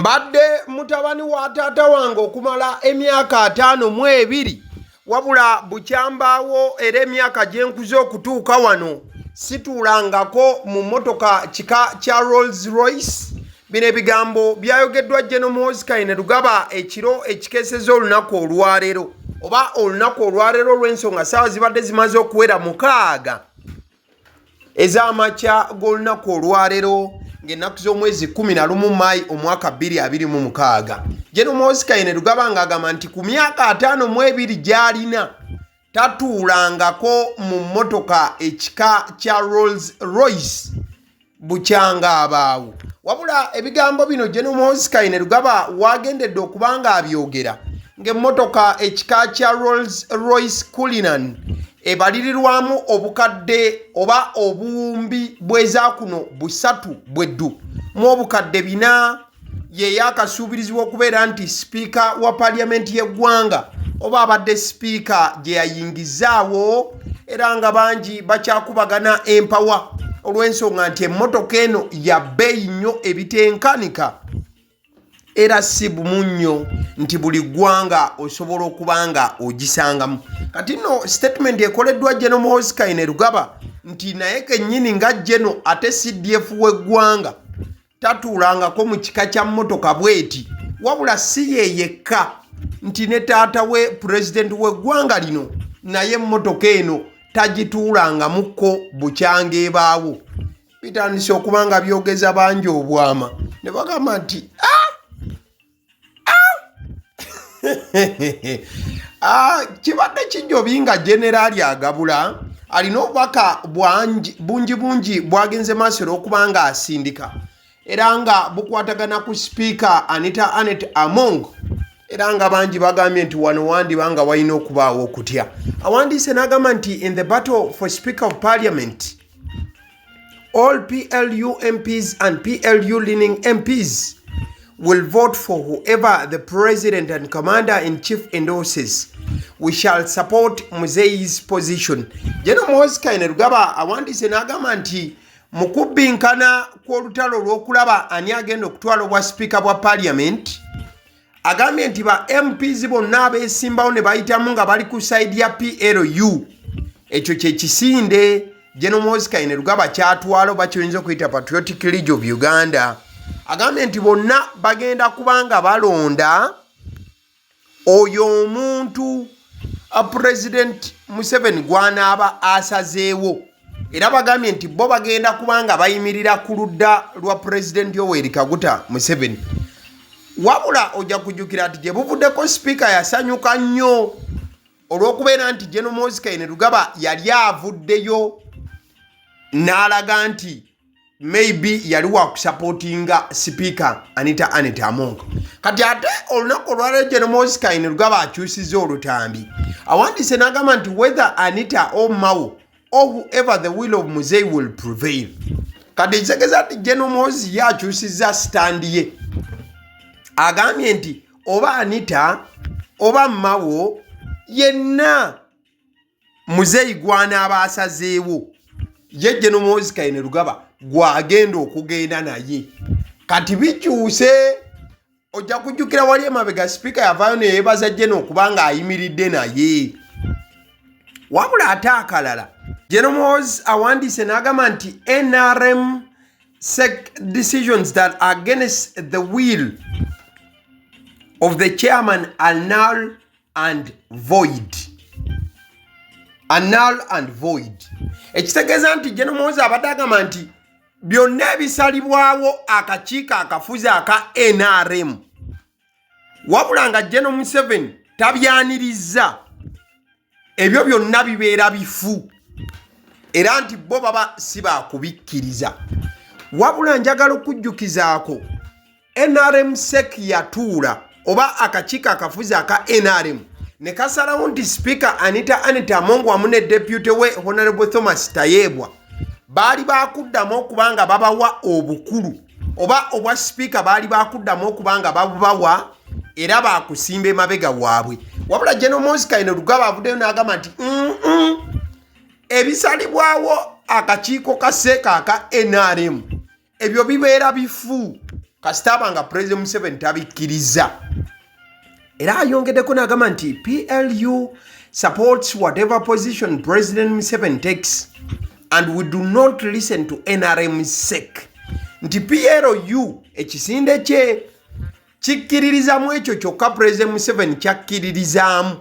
Mbadde mutabani wa taata wange okumala emyaka 52 wabula bukyambaawo era emyaka gye nkuze okutuuka wano situulangako mu motoka kika kya Rolls Royce. Bino ebigambo byayogeddwa General Muhoozi Kainerugaba ekiro ekikeeseza olunaku olwaleero oba olunaku olwaleero olw'ensonga ssaawa zibadde zimaze okuwera 6 ez'amakya g'olunaku olwaleero ng'ennaku z'omwezi 11 Maayi omwaka 2026. General Muhoozi Kainerugaba ng'agamba nti ku myaka 52 gy'alina tatuulangako mu mmotoka ekika kya Rolls Royce bukyanga abaawo. Wabula ebigambo bino General Muhoozi Kainerugaba wagendedde okuba ng'abyogera ng'emmotoka ekika kya Rolls Royce Cullinan ebalirirwamu obukadde oba obuwumbi bweza kuno busatu bweddu mu obukadde 4 ye yakasuubirizibwa okubeera nti sipiika wa Parliamentary y'eggwanga oba abadde sipiika gye yayingizaawo era nga bangi bakyakubagana empawa olw'ensonga nti emmotoka eno ya bbeeyi nnyo ebitenkanika era si bumu nnyo nti buli ggwanga osobola okuba nga ogisangamu. Kati nno statement ekoleddwa General Muhoozi Kainerugaba nti naye kennyini nga General ate CDF w'eggwanga tatuulangako mu kika kya mmotoka bweti, wabula si ye yekka nti ne taata we pulezidenti w'eggwanga lino naye emmotoka eno tagituulangamukko bukyanga ebaawo. Bitandise okuba nga byogeza bangi obwama ne bagamba nti kibadde kijjobi nga generali agabula alina obubaka bungi bwagenze maaso olw'okuba nga asindika era nga bukwatagana ku sipiika Anita Among era nga bangi bagambye nti wano wandiba nga walina okubaawo okutya. Awandiise n'agamba nti in the battle for Speaker of Parliament all PLU MPs and PLU leaning MPs will vote for whoever the President and Commander-in-Chief endorses. We shall support Muzeyi's position. General Muhoozi Kainerugaba awandiise n'agamba nti mu kubbinkana kw'olutalo olw'okulaba ani agenda okutwala obwa sipiika bwa Parliament, agambye nti ba MPs bonna abeesimbawo ne bayitamu nga bali ku sayidi ya PLU. Ekyo kye kisinde General Muhoozi Kainerugaba kyatwala oba kyoyinza okuyita Patriotic League of Uganda. Agambye nti bonna bagenda kubanga balonda oyo omuntu President Museveni gw'anaaba asazeewo, era bagambye nti bo bagenda kubanga bayimirira ku ludda lwa President Yoweri Kaguta Museveni. Wabula ojja kujjukira nti gye buvuddeko sipiika yasanyuka nnyo olw'okubeera nti General Muhoozi Kainerugaba yali avuddeyo n'alaga nti maybe yali wakusupportinga sipiika Anita Among. Kati ate olunaku olwaleero General Muhoozi Kainerugaba akyusizza olutambi. Awandiise n'agamba nti whether Anita or Mao or whoever the will of Muzeyi will prevail. Kati kitegeeza nti General Muhoozi ye akyusizza sitandi ye. Agambye nti oba Anita oba Mao yenna Muzeyi gw'anaaba asazeewo ye General Muhoozi Kainerugaba gwagenda okugenda naye. Kati bikyuse ojja kujjukira wali emabega sipiika yavaayo ne yeebaza General okuba nga ayimiridde naye. Wabula ate akalala General Muhoozi awandiise n'agamba nti NRM decisions that are against the will of the chairman are null and void. Ekitegeeza nti General Muhoozi abadde agamba nti byonna ebisalibwawo akakiiko akafuzi aka NRM, wabula nga General Museveni tabyanirizza, ebyo byonna bibeera bifu era nti bo baba si baakubikkiriza. Wabula njagala okujjukizaako NRM SEC yatuula oba akakiiko akafuzi aka NRM ne kasalawo nti sipiika Anita Among wamu ne deputy we Honorable Thomas Tayebwa baali baakuddamu okuba nga babawa obukulu oba obwa sipiika baali baakuddamu okuba nga babubawa era baakusimba emabega waabwe. Wabula General Muhoozi Kainerugaba avuddeyo n'agamba nti ebisalibwawo akakiiko ka SEC aka NRM ebyo bibeera bifu kasitaba nga President Museveni tabikkiriza. Era ayongeddeko n'agamba nti PLU supports whatever position President Museveni takes and we do not listen to NRM's sake. Nti PLU ekisinde kye kikkiririzamu ekyo kyokka President Museveni kyakkiririzaamu.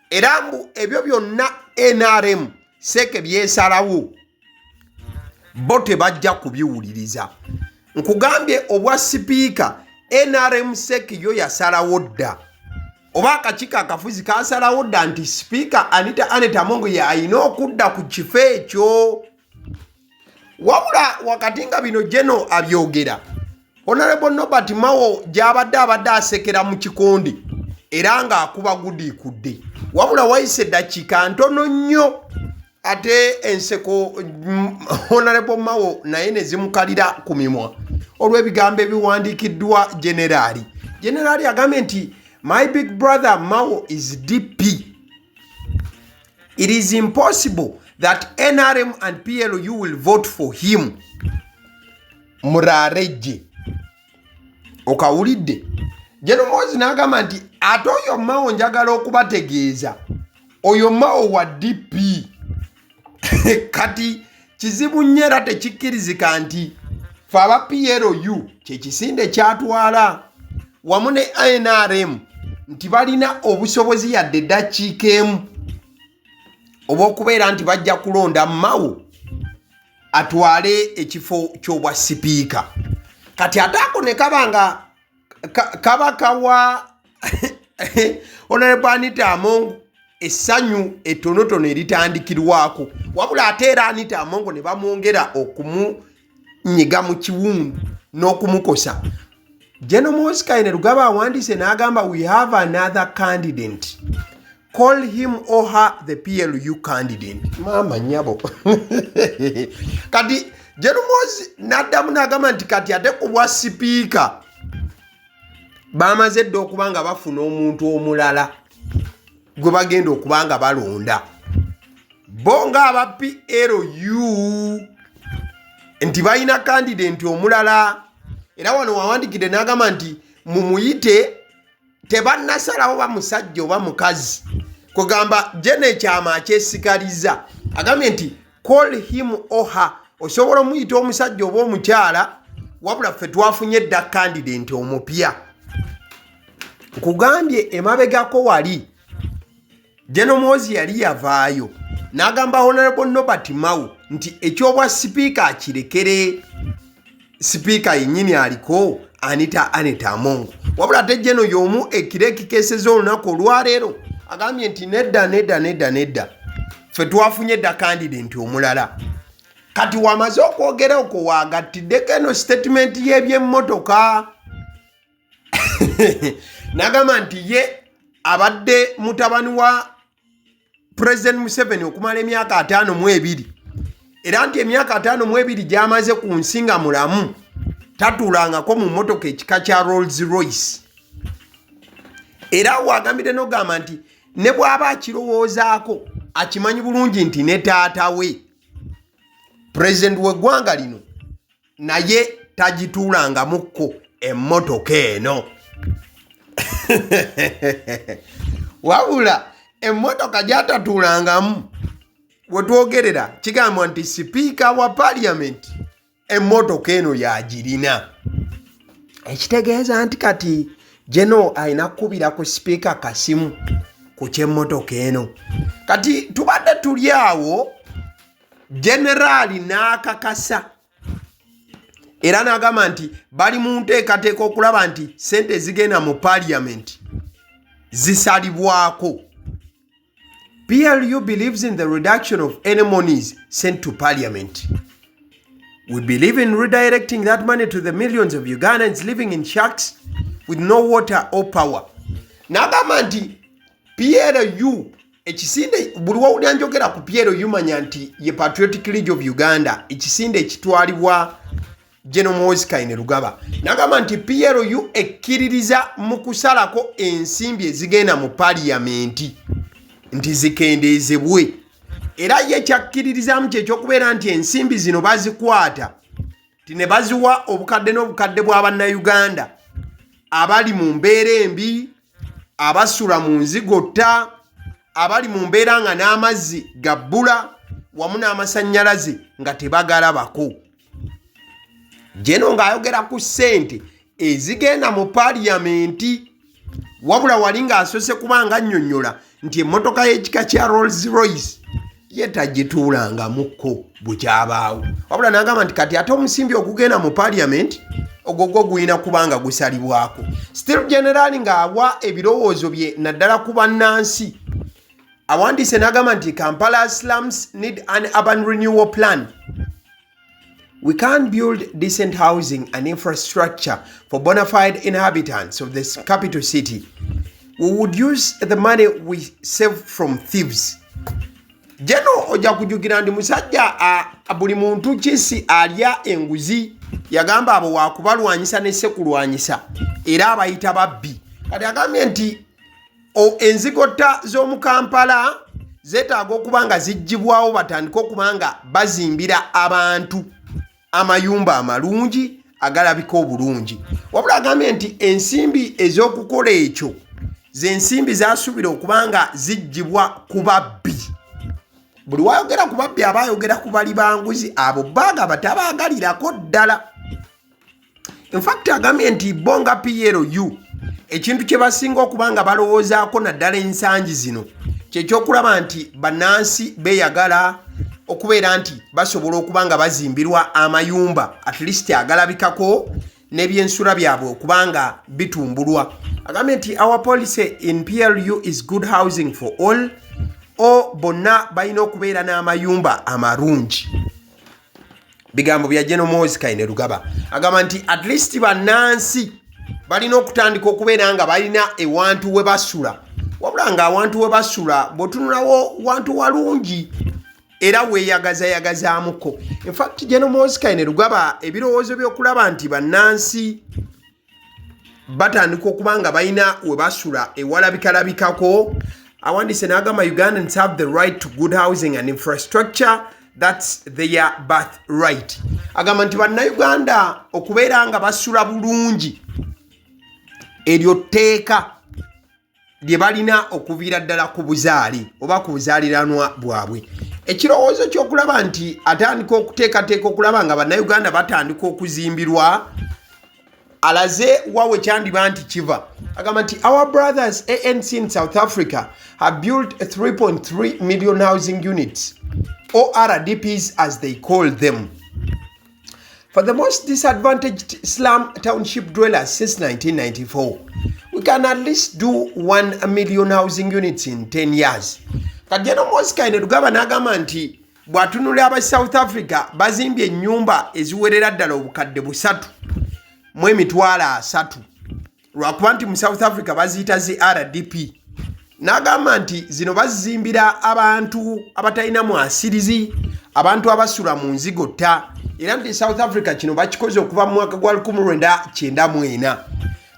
Era mbu ebyo byonna NRM seke byesalawo bo tebajja kubiwuliriza. Nkugambye obwa sipiika NRM seke yo yasalawo dda. Oba akakiiko akafuzi kasalawo dda nti sipiika Anita Among ye alina okudda ku kifo ekyo. Wabula wakati nga bino Jeno abyogera, Honorable Norbert Mao abadde asekera mu kikondi era ng'akuba gudiikudde. Wabula wayise eddakiika ntono nnyo ate enseko Honorable Mao naye ne zimukalira ku mimwa olw'ebigambo ebiwandiikiddwa Generali. Generali agambye nti my big brother Mao is DP. It is impossible that NRM and PLU will vote for him. Murareje. Okawulidde. Muhoozi n'agamba nti ate oyo Mao njagala okubategeeza. Oyo Mao wa DP. Kati kizibu nnyo era tekikkirizika nti fe aba PLU kyekisinde kyatwala wamu ne NRM nti balina obusobozi yadde eddakiika emu oba okubeera nti bajja kulonda Mao atwale ekifo ky'obwa sipiika. Kati ate ako ne kabanga kabaka wa Honorable Anita Among essanyu ettonotono eritandikirwako. Wabula ate era Anita Among ne bamwongera okumunyiga mu kiwundu n'okumukosa. General Muhoozi Rugaba awandiise n'agamba we have another candidate. Call him or her the PLU candidate. Mama nyabo. Kati General Muhoozi n'addamu n'agamba nti kati ate ku bwa sipiika bamaze dda okuba nga bafuna omuntu omulala gwe bagenda okuba nga balonda. Bo ng'aba PLU nti balina candidate omulala. Era wano wawandikidde n'agamba nti mumuyite tebannasalawo ba musajja oba mukazi. Kugamba Jene ekyama akyesigaliza. Agambye nti call him or her. Osobola omuyita omusajja oba omukyala wabula ffe twafunye edda candidate omupya. Nkugambye emabegako wali General Muhoozi yali yavaayo n'agamba Honorable Norbert Mao nti ekyobwa sipiika akirekere. Sipiika yennyini aliko Anita Among. Wabula ate General y'omu ekiro ekikeeseza olunaku olwaleero agambye nti nedda ffe twafunye edda candidate omulala. Kati wamaze okwogera okwo wagattiddeko eno statement y'ebyemmotoka. N'agamba nti ye abadde mutabani wa President Museveni okumala emyaka 52 era nti emyaka 52 gy'amaze ku nsi nga mulamu tatuulangako mu mmotoka ekika kya Rolls Royce. Era wagambire n'ogamba nti ne bw'aba akirowoozaako akimanyi bulungi nti ne taata we President w'eggwanga lino naye tagituulangamukko emmotoka eno. Wabula emmotoka gy'atatuulangamu wetwogerera kigambwa nti sipiika wa Parliament emmotoka eno yagirina. Ekitegeeza nti kati Jeno alina kukubira ku sipiika kasimu ku kyemmotoka eno. Kati tubadde tuli awo Generali n'akakasa era n'agamba nti bali mu nteekateeka okulaba nti sente ezigenda mu Parliament zisalibwako. PLU believes in the reduction of any monies sent to Parliament. We believe in redirecting that money to the millions of Ugandans living in shacks with no water or power. N'agamba nti PLU ekisinde buli wawulira njogera ku PLU manya nti ye Patriotic League of Uganda ekisinde ekitwalibwa General Muhoozi Rugaba. N'agamba nti PLU ekkiririza mu kusalako ensimbi ezigenda mu Parliament nti zikendeezebwe. Era ye kyakkiririzaamu kyekyokubeera nti ensimbi zino bazikwata ne baziwa obukadde n'obukadde bw'Abannayuganda abali mu mbeera embi, abasula mu nzigotta, abali mu mbeera nga n'amazzi gabbula wamu n'amasannyalaze nga tebagalabako. Jeno ng'ayogera ku ssente ezigenda mu Parliamentary, wabula wali ng'asose kubanga annyonnyola nti emmotoka y'ekika kya Rolls Royce ye tagituulangamukko bukyabaawo, wabula n'agamba nti kati ate omusimbi ogugenda mu Parliament ogwo gulina kubanga gusalibwako. Still General ng'awa ebirowoozo bye naddala ku bannansi. Awandiise n'agamba nti Kampala slums need an urban renewal plan. We can't build decent housing and infrastructure for bona fide inhabitants of this capital city. We would use the money we save from thieves. Jeno ojja kujjukira ndi musajja buli muntu kisi alya enguzi, yagamba abo wakubalwanyisa ne sekulwanyisa era abayita babbi. Kati agambye nti enzigotta z'omu Kampala zeetaaga okuba nga ziggyibwawo, batandika okuba nga bazimbira abantu amayumba amalungi agalabika obulungi. Wabula agambye nti ensimbi ez'okukola ekyo z'ensimbi zasuubira okuba nga ziggyibwa ku babbi. Buli wayogera ku babbi aba ayogera ku bali banguzi, abo baga batabaagalirako ddala. In fact agambye nti bonga PLU ekintu kye basinga okuba nga balowoozaako naddala ensangi zino kyekyokulaba nti bannansi beeyagala okubeera nti basobola okuba nga bazimbirwa amayumba at least agalabikako n'ebyensula byabwe okuba nga bitumbulwa. Agambye nti our policy in PLU is good housing for all, bonna balina okubeera n'amayumba amarungi. Bigambo bya General Muhoozi Kainerugaba. Agamba nti at least bannansi balina okutandika okubeera nga balina ewantu we basula, wabula nga awantu we basula bw'otunulawo wantu walungi era weeyagazayagazaamuko. In fact General Muhoozi Kainerugaba ebirowoozo by'okulaba nti bannansi batandika okuba nga balina we basula ewalabikalabikako, awandiise n'agamba Ugandans have the right to good housing and infrastructure, that's their birthright. Agamba nti bannayuganda okubeera nga basula bulungi eryo tteeka lye balina okuviira ddala ku buzaali oba ku buzaaliranwa bwabwe. Ekirowoozo ky'okulaba nti atandika okuteekateeka okulaba nga bannayuganda batandika okuzimbirwa alaze wawe kyandiba nti kiva. Agamba nti our brothers ANC in South Africa have built 3.3 million housing units, or RDPs as they call them, for the most disadvantaged slum township dwellers since 1994. We can at least do 1 million housing units in 10 years. Kajeno Muhoozi Kainerugaba n'agamba nti bw'atunulira aba South Africa bazimbye ennyumba eziwerera ddala obukadde 3,300,000 lwakuba nti mu South Africa baziyita zi RDP. N'agamba nti zino bazizimbira abantu abatalina mwasirizi, abantu abasula mu nzigotta, era nti South Africa kino bakikoze okuva mu mwaka gwa 1994.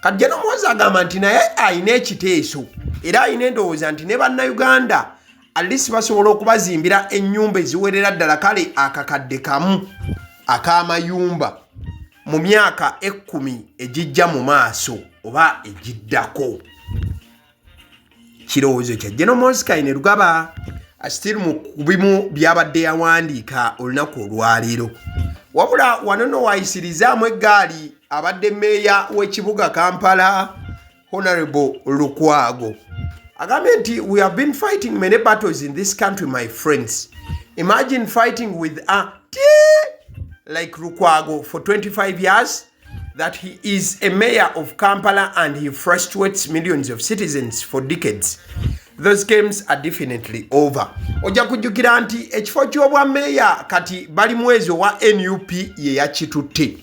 Kati General Muhoozi agamba nti naye ayina ekiteeso era ayina endowooza nti ne bannayuganda alisi basobola okubazimbira ennyumba eziwerera ddala kale akakadde kamu ak'amayumba mu myaka 10 egijja mu maaso oba egiddako. Kirowoozo kya General Muhoozi Kainerugaba asitiri mu kubimu byabadde yawandiika olunaku olwaleero. Wabula wanono waayisirizaamu eggaali abadde meeya w'ekibuga Kampala Honorable Lukwago. Agambye nti we have been fighting many battles in this country, my friends. Imagine fighting with a like Lukwago for 25 years, that he is a mayor of Kampala and he frustrates millions of citizens for decades. Those games are definitely over. Ojja kujjukira nti ekifo ky'obwa meya kati bali mwezi wa NUP ye yakitutte.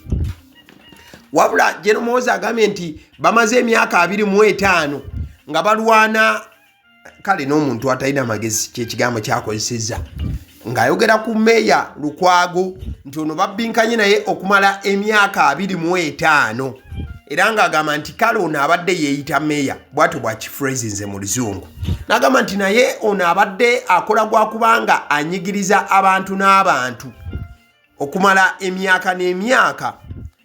Wabula General Muhoozi agambye nti bamaze emyaka 25 nga balwana, kale n'omuntu atalina magezi ky'ekigambo kyakozesezza, ng'ayogera ku meya Lukwago nti ono babbinkanye naye okumala emyaka 25 era ng'agamba nti kale ono abadde yeeyita meya, bw'atyo bw'akifreezinze mu Luzungu. N'agamba nti naye ono abadde akola gwa kubanga anyigiriza abantu n'abantu okumala emyaka n'emyaka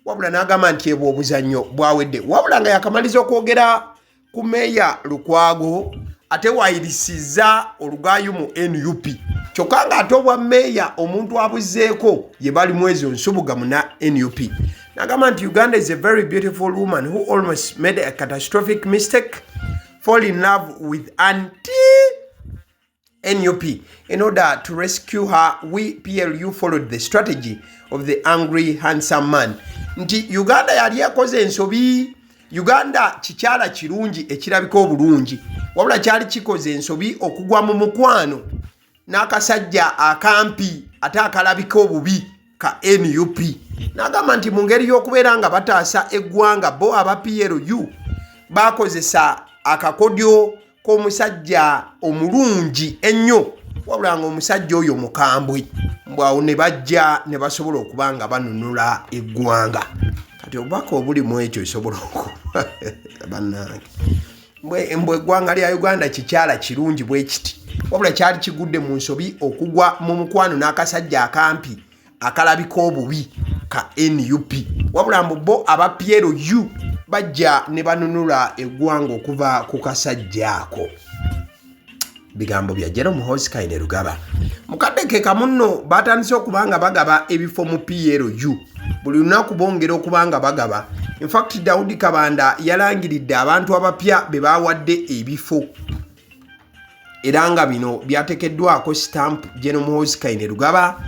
wabula n'agamba nti ebwo obuzannyo bwawedde wabula nga yakamaliza okwogera ku meeya Lukwago ate wayirisiza olugaayu mu NUP kyokka nga ate obwa meeya omuntu abuzzeeko ye bali mwezi nsubugamu na NUP n'agamba nti Uganda is a very beautiful woman who almost made a catastrophic mistake fall in love with anti-NUP. In order to rescue her, we PLU followed the strategy of the angry handsome man. Nti Uganda yali yakoze ensobi. Uganda kikyala kirungi ekirabika obulungi. Wabula kyali kikoze ensobi okugwa mu mukwano n'akasajja akampi ate akalabika obubi ka NUP. N'agamba nti mu ngeri y'okubeera nga bataasa eggwanga bo aba PLU bakozesa akakodyo k'omusajja omulungi ennyo wabula nga omusajja oyo mukambwe mbwawo ne bajja ne basobola okuba nga banunula eggwanga kati obubaka obuli mu ekyo esobola okuba bannange mbwe eggwanga lya Uganda kikyala kirungi bwe kiti wabula kyali kigudde mu nsobi okugwa mu mukwano n'akasajja akampi akalabika obubi ka NUP wabula mbu bo aba PLU bajja ne banunula eggwanga okuva ku kasajja ako bigambo bya Muhoozi Kaine Rugaba mukadde ke kamunno batandise okubanga bagaba ebifo mu PLU buli lunaku bongera okubanga bagaba in fact Daudi Kabanda yalangiridde abantu abapya be bawadde ebifo era nga bino byatekeddwako stamp Muhoozi Kaine Rugaba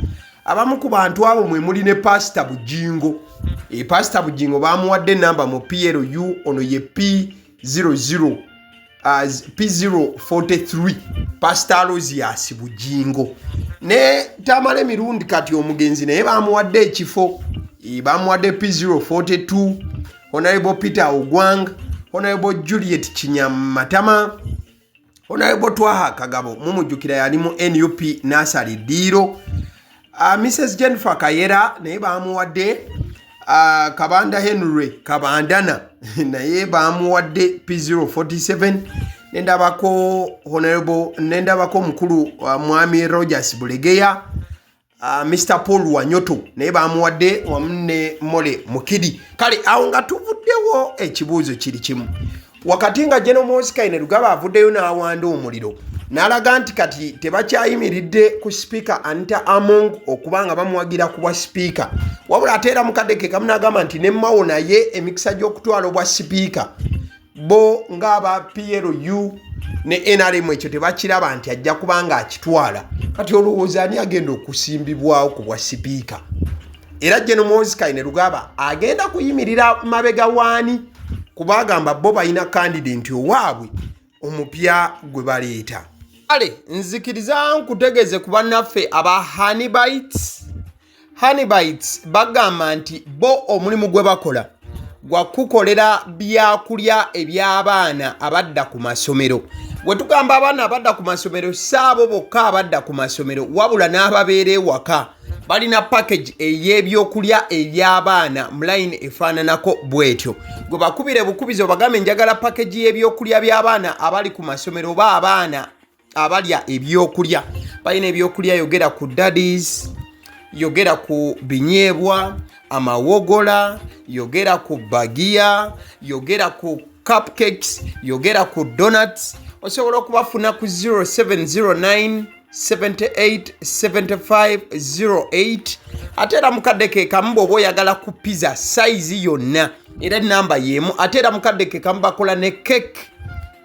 abamu ku bantu abo mwe muli ne Pastor Bujingo Pastor Bujingo bamuwadde namba mu PLU ono ye P00 P043 Pastor Rosias Bujingo ne tamale mirundi kati omugenzi naye bamuwadde ekifo bamuwadde P042 Honorable Peter Ogwang Honorable Juliet Kinyamatama Honorable Twaha Kagabo mumujukira yali mu NUP Nasali Diro Mrs. Jennifer Kayera naye bamuwadde Kabanda Henry Kabandana naye bamuwadde P047 nendabako Honorable nendabako mukulu Mwami Rogers Bulegeya Mr. Paul Wanyoto naye bamuwadde wamne Mole Mukidi kale awo nga tuvuddewo ekibuuzo kiri kimu wakati nga Muhoozi Kaine Rugaba avuddeyo n'awanda omuliro n'alaga nti kati tebakyayimiridde ku speaker Anita Among okubanga bamuwagira ku bwa speaker wabula ate era mukadde ke kamu n'agamba nti ne Mao naye emikisa gy'okutwala obwa speaker bo ng'aba PLU ne NRM ekyo tebakiraba nti ajja kubanga akitwala kati olowooza ani agenda okusimbibwawo ku bwa speaker era Muhoozi Kaine Rugaba agenda kuyimirira mabega waani kubagamba bo balina candidate owaabwe omupya gwe baleeta ale nzikiriza nkutegeze ku bannaffe aba Honeybites bagamba nti bo omulimu gwe bakola gwa kukolera byakulya eby'abaana abadda ku masomero bwe tugamba abaana abadda ku masomero saabo bokka abadda ku masomero wabula n'ababeera ewaka balina package ey'ebyokulya eby'abaana mu line efaananako bwetyo gwe bakubire bukubizo bagambe njagala package y'ebyokulya by'abaana abali ku masomero oba abaana abalya ebyokulya balina ebyokulya yogera ku daddies yogera ku binyeebwa amawogola yogera ku bagiya yogera ku cupcakes yogera ku donuts osobola okubafuna ku 0709 787508 ate era mukadde ke kamu bw'oba oyagala ku pizza size yonna era namba y'emu ate era mukadde ke kamu bakola ne cake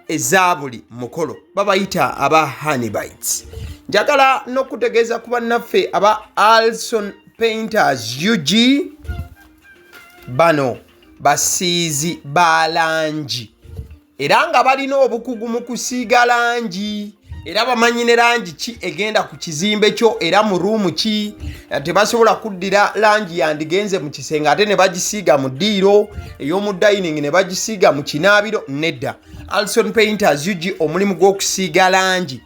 eza buli mukolo babayita aba Honeybites njagala n'okutegeeza ku bannaffe aba Alson Painters UG bano basiizi ba langi era nga balina obukugu mu kusiiga langi era bamanyi ne langi ki egenda ku kizimbe kyo era mu ruumu ki tebasobola kuddira langi yandigenze mu kisenge ate ne bagisiiga mu ddiiro ey'omu dining ne bagisiiga mu kinaabiro nedda Alson Painters UG omulimu gw'okusiiga langi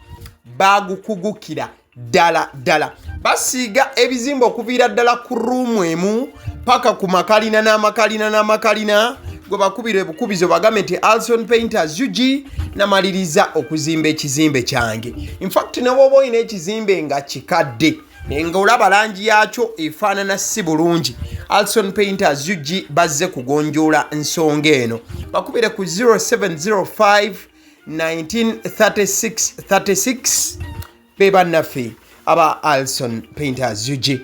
bagukugukira ddala basiiga ebizimbe okuviira ddala ku ruumu emu paka ku makalina n'amakalina gwe bakubira ebukubizo bagambe nti Alson Painters UG namaliriza okuzimba ekizimbe kyange in fact ne bw'oba olina ekizimbe nga kikadde ng'olaba langi yaakyo efaanana si bulungi. Alson Painters UG bazze kugonjoola ensonga eno. Bakubire ku 0705 1936 be bannaffe aba Alson Painters UG.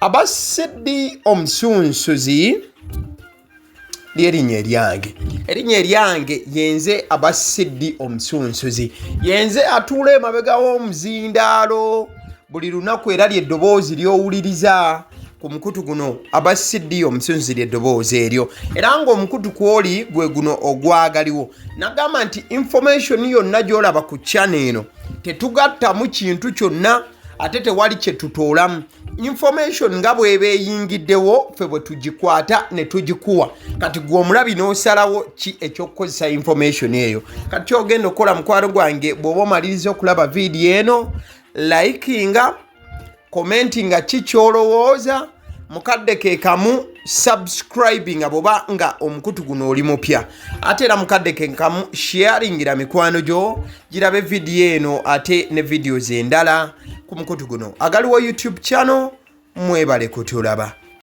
Aba Sedi Omusunsuzi lyerinnya eryange. Erinnya eryange yenze aba Sedi Omusunsuzi. Yenze atuula emabega w'omuzindaalo. Buli lunaku era ly'eddoboozi ly'owuliriza ku mukutu guno aba Sedi Omusunsuzi ly'eddoboozi eryo. Era ng'omukutu kw'oli gwe guno ogwagaliwo. Nagamba nti information yonna gy'olaba ku channel eno tetugattamu kintu kyonna ate tewali kye tutoolamu. Information nga bw'eba eyingiddewo ffe bwe tugikwata ne tugikuwa. Kati gwe omulabi n'osalawo ki eky'okukozesa information eyo. Kati ky'ogenda okukola mukwano gwange bw'oba omaliriza okulaba vidiyo eno, likinga, commentinga ki ky'olowooza, mukadde ke kamu subscribinga bw'oba nga omukutu guno oli mupya. Ate era mukadde ke kamu sharingira mikwano gyo girabe vidiyo eno ate ne videos endala ku mukutu guno. Agaliwo YouTube channel, mwebale kutulaba.